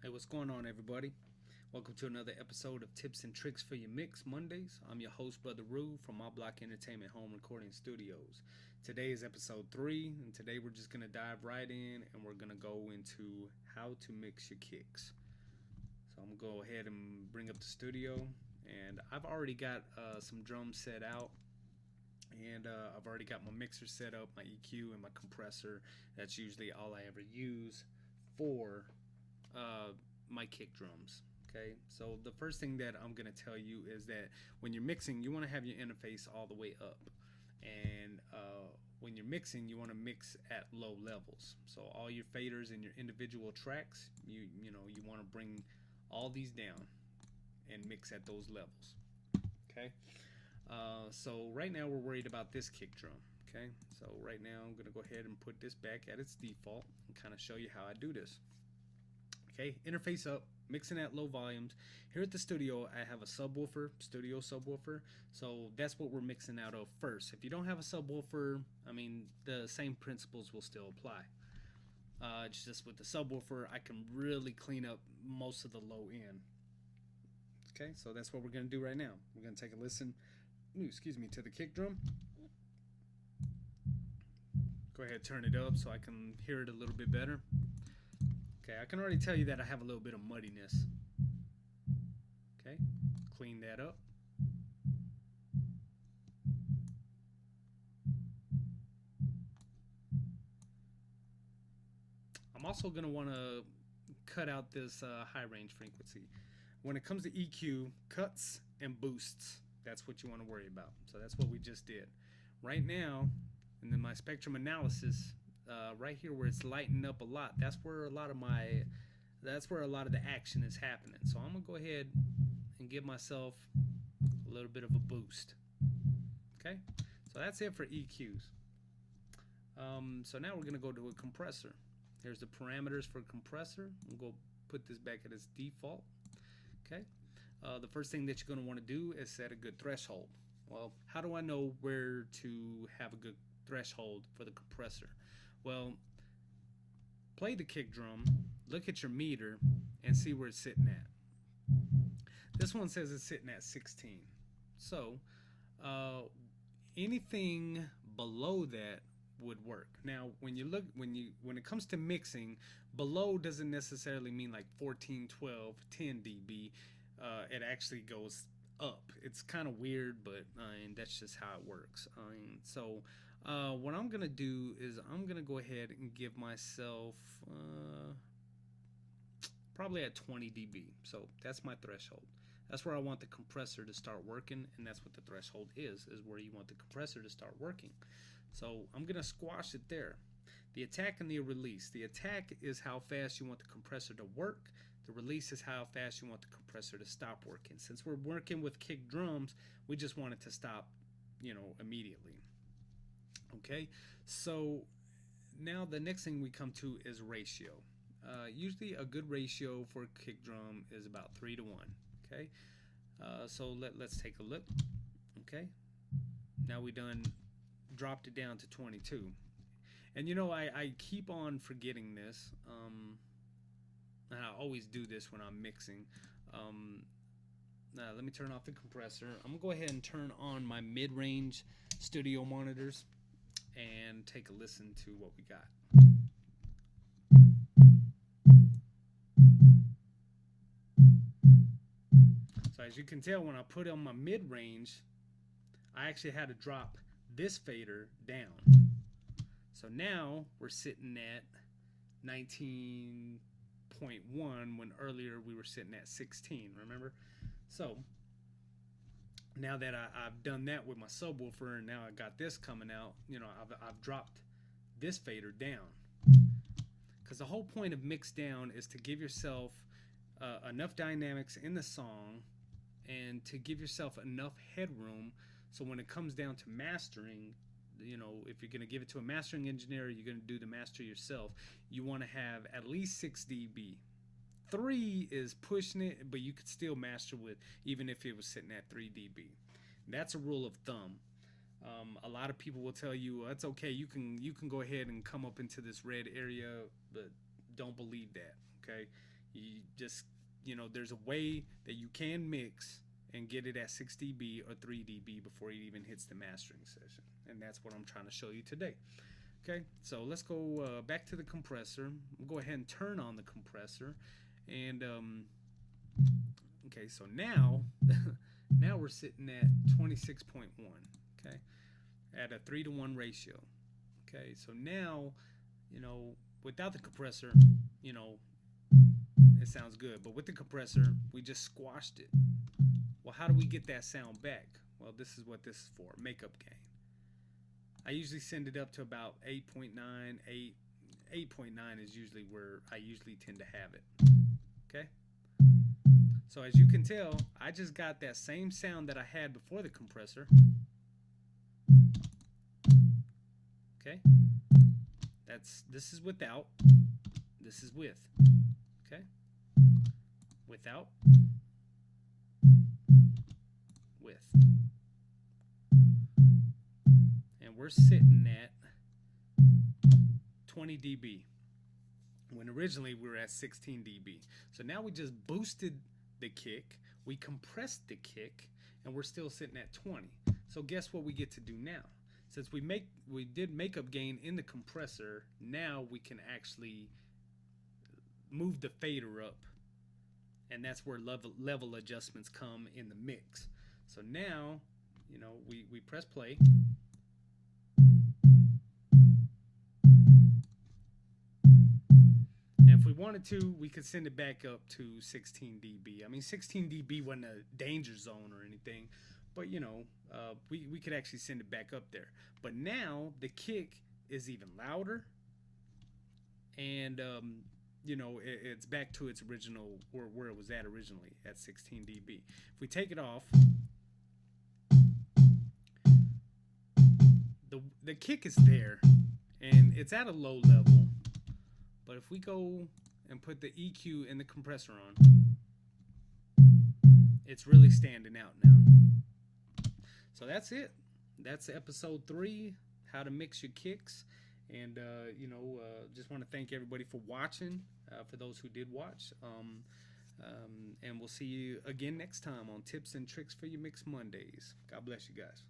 Hey, what's going on, everybody? Welcome to another episode of Tips and Tricks for Your Mix Mondays. I'm your host, Brother Rue, from My Block Entertainment Home Recording Studios. Today is episode 3, and today we're just going to dive right in and we're going to go into how to mix your kicks. So I'm going to go ahead and bring up the studio, and I've already got some drums set out. And I've already got my mixer set up, my EQ, and my compressor. That's usually all I ever use for my kick drums. Okay, so the first thing that I'm gonna tell you is that when you're mixing, you want to have your interface all the way up, and when you're mixing, you want to mix at low levels. So all your faders and your individual tracks, you want to bring all these down and mix at those levels. Okay, so right now we're worried about this kick drum. Okay, so right now I'm gonna go ahead and put this back at its default and kind of show you how I do this. Okay, interface up, mixing at low volumes. Here at the studio, I have a subwoofer, studio subwoofer, so that's what we're mixing out of first. If you don't have a subwoofer, I mean, the same principles will still apply. It's just with the subwoofer, I can really clean up most of the low end. Okay, so that's what we're gonna do right now. We're gonna take a listen, to the kick drum. Go ahead, turn it up so I can hear it a little bit better. Okay, I can already tell you that I have a little bit of muddiness. Okay, clean that up. I'm also going to want to cut out this high range frequency. When it comes to EQ, cuts and boosts, that's what you want to worry about. So that's what we just did. Right now, and then my spectrum analysis, right here where it's lighting up a lot, that's where a lot of the action is happening. So I'm gonna go ahead and give myself a little bit of a boost. Okay, so that's it for EQs. So now we're gonna go to a compressor. Here's the parameters for compressor. We'll go put this back at its default. Okay, the first thing that you're gonna want to do is set a good threshold. Well, how do I know where to have a good threshold for the compressor? Well, play the kick drum, look at your meter, and see where it's sitting at. This one says it's sitting at 16. So anything below that would work. Now, when it comes to mixing, below doesn't necessarily mean like 14, 12, 10 dB. It actually goes up. It's kind of weird, but and that's just how it works. So what I'm gonna do is I'm gonna go ahead and give myself probably at 20 dB. So that's my threshold. That's where I want the compressor to start working, and that's what the threshold is where you want the compressor to start working. So I'm gonna squash it there. The attack and the release. The attack is how fast you want the compressor to work. The release is how fast you want the compressor to stop working. Since we're working with kick drums, we just want it to stop, immediately. Okay, so now the next thing we come to is ratio. Usually a good ratio for a kick drum is about 3 to 1. Okay, so let's take a look. Okay, now we done dropped it down to 22. And I keep on forgetting this. And I always do this when I'm mixing. Let me turn off the compressor. I'm gonna go ahead and turn on my mid-range studio monitors and take a listen to what we got. So as you can tell, when I put on my mid-range, I actually had to drop this fader down. So now we're sitting at 19.1 when earlier we were sitting at 16, remember? So now that I've done that with my subwoofer, and now I got this coming out, I've dropped this fader down, because the whole point of mix down is to give yourself enough dynamics in the song and to give yourself enough headroom, so when it comes down to mastering, if you're going to give it to a mastering engineer, you're going to do the master yourself, you want to have at least 6 dB. 3 is pushing it, but you could still master with even if it was sitting at 3 dB. That's a rule of thumb. A lot of people will tell you, well, it's okay, you can go ahead and come up into this red area, but don't believe that. Okay, You just, there's a way that you can mix and get it at 6 dB or 3 dB before it even hits the mastering session. And that's what I'm trying to show you today. Okay, so let's go back to the compressor. We'll go ahead and turn on the compressor. And, okay, so now, now we're sitting at 26.1, okay, at a 3-to-1 ratio. Okay, so now, without the compressor, it sounds good. But with the compressor, we just squashed it. Well, how do we get that sound back? Well, this is what this is for, makeup gain. I usually send it up to about 8.9. 8.9 is usually where I usually tend to have it. Okay? So as you can tell, I just got that same sound that I had before the compressor. Okay? This is without, this is with. Okay? Without, with. And we're sitting at 20 dB when originally we were at 16 dB. So now we just boosted the kick, we compressed the kick, and we're still sitting at 20. So guess what we get to do now? Since we did makeup gain in the compressor, now we can actually move the fader up, and that's where level adjustments come in the mix. So now, we press play. And if we wanted to, we could send it back up to 16 dB. I mean, 16 dB wasn't a danger zone or anything, but we could actually send it back up there. But now the kick is even louder, and it's back to its original, where it was at originally, at 16 dB. If we take it off, the kick is there, and it's at a low level. But if we go and put the EQ and the compressor on, it's really standing out now. So that's it. That's episode 3, how to mix your kicks. And, just want to thank everybody for watching, for those who did watch. And we'll see you again next time on Tips and Tricks for Your Mix Mondays. God bless you guys.